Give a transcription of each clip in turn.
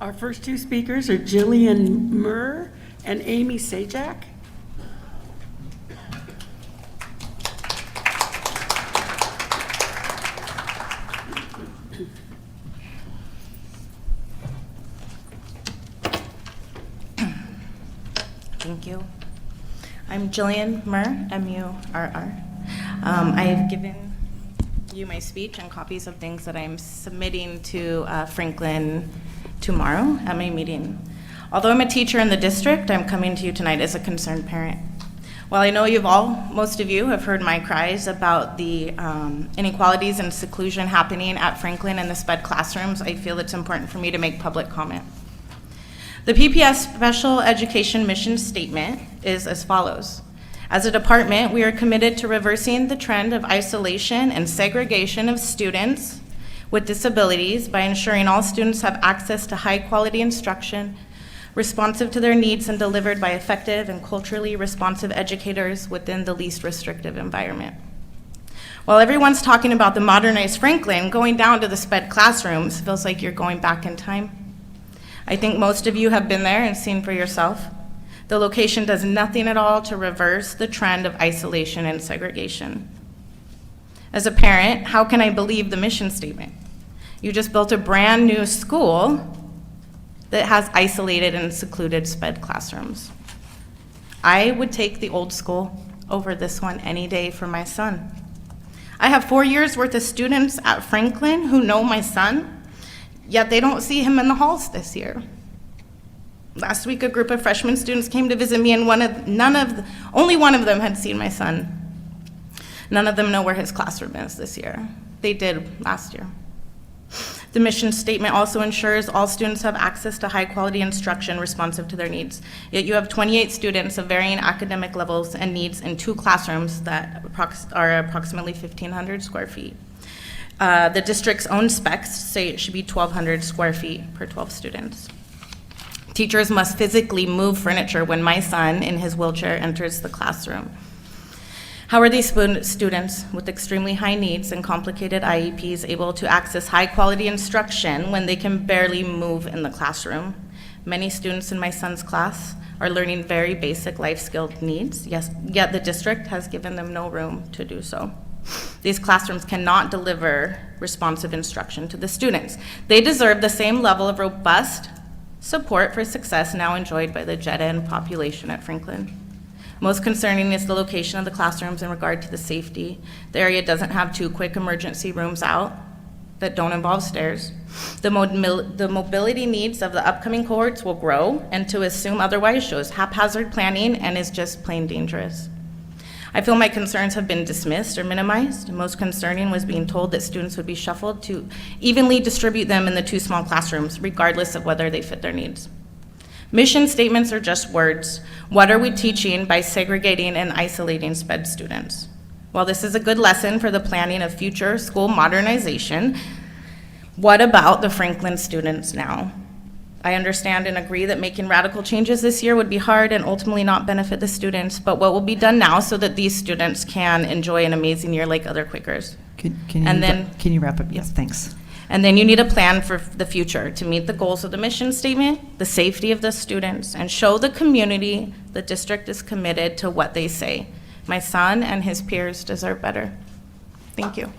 Our first two speakers are Gillian Mur and Amy Sajak. Thank you. I'm Gillian Mur, M-U-R-R. I have given you my speech and copies of things that I'm submitting to Franklin tomorrow at my meeting. Although I'm a teacher in the district, I'm coming to you tonight as a concerned parent. While I know most of you have heard my cries about the inequalities and seclusion happening at Franklin and the SPED classrooms, I feel it's important for me to make public comment. The PPS Special Education Mission Statement is as follows. As a department, we are committed to reversing the trend of isolation and segregation of students with disabilities by ensuring all students have access to high-quality instruction, responsive to their needs and delivered by effective and culturally responsive educators within the least restrictive environment. While everyone's talking about the modernized Franklin, going down to the SPED classrooms feels like you're going back in time. I think most of you have been there and seen for yourself. The location does nothing at all to reverse the trend of isolation and segregation. As a parent, how can I believe the mission statement? You just built a brand new school that has isolated and secluded SPED classrooms. I would take the old school over this one any day for my son. I have 4 years worth of students at Franklin who know my son, yet they don't see him in the halls this year. Last week, a group of freshman students came to visit me, and only one of them had seen my son. None of them know where his classroom is this year. They did last year. The mission statement also ensures all students have access to high-quality instruction responsive to their needs. Yet you have 28 students of varying academic levels and needs in 2 classrooms that are approximately 1,500 square feet. The district's own specs say it should be 1,200 square feet per 12 students. Teachers must physically move furniture when my son in his wheelchair enters the classroom. How are these students with extremely high needs and complicated IEPs able to access high-quality instruction when they can barely move in the classroom? Many students in my son's class are learning very basic life-skilled needs, yet the district has given them no room to do so. These classrooms cannot deliver responsive instruction to the students. They deserve the same level of robust support for success now enjoyed by the JEDN population at Franklin. Most concerning is the location of the classrooms in regard to the safety. The area doesn't have 2 quick emergency rooms out that don't involve stairs. The mobility needs of the upcoming cohorts will grow, and to assume otherwise shows haphazard planning and is just plain dangerous. I feel my concerns have been dismissed or minimized. Most concerning was being told that students would be shuffled to evenly distribute them in the 2 small classrooms, regardless of whether they fit their needs. Mission statements are just words. What are we teaching by segregating and isolating SPED students? While this is a good lesson for the planning of future school modernization, what about the Franklin students now? I understand and agree that making radical changes this year would be hard and ultimately not benefit the students, but what will be done now so that these students can enjoy an amazing year like other Quakers? Can you wrap up? Yes, thanks. And then you need a plan for the future to meet the goals of the mission statement, the safety of the students, and show the community the district is committed to what they say. My son and his peers deserve better. Thank you.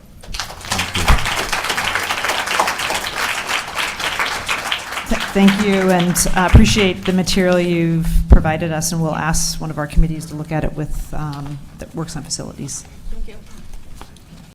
Thank you, and appreciate the material you've provided us, and we'll ask one of our committees to look at it with that works on facilities. Thank you.